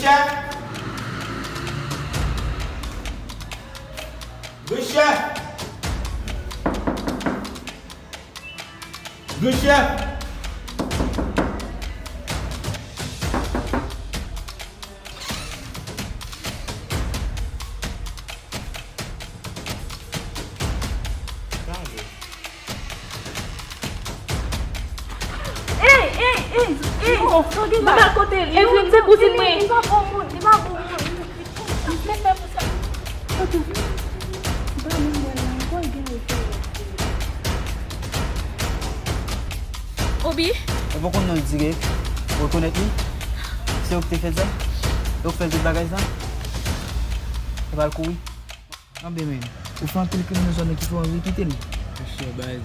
chef. Good chef. Good chef. Mwen kote li. Evelyn se kouzin mwen. Li va bon moun. Li va bon moun. Mwen mwen pou sa. Otou. Ba mwen mwen lan. Kwa gen ou te. Obi? E pou kon nan dire, ou konet li? Se ou te fè zan? Ou fè zan bagay zan? E val koui? Ambe men, ou fè an tel krim nou zon ki fò an wikite li? Monsye bay.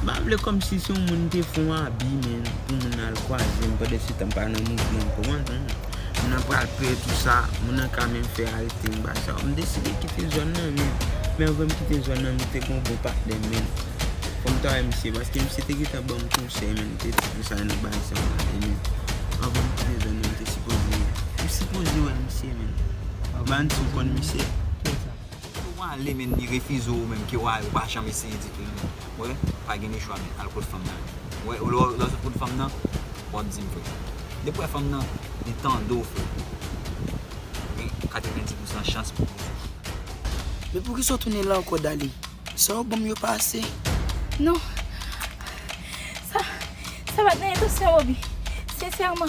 Ba vle kom si son moun te fon abi men pou moun al kwaze m pa de si tan pa nan mouvment pou moun an pral pre tout ça moun an quand même faire arrêter m ba ça m décide quitter zone nan mais on va me quitter zone nan m te kon bon part de men comme toi monsieur parce que monsieur te gita bon conseil men te tout ça nan ba ça men on va me quitter zone nan te supposé ouais monsieur men ban tout kon monsieur les men ni refuse ou même qui wa pas jamais essayer dit ouais pas gagner choix mais alcool femme là ouais ou l'autre pour femme là on dit me depuis femme là des temps d'eau 90% chance pour mais pour qui sont tourner là encore d'aller ça bon mieux passer non ça va tenir tout ça Obi sincèrement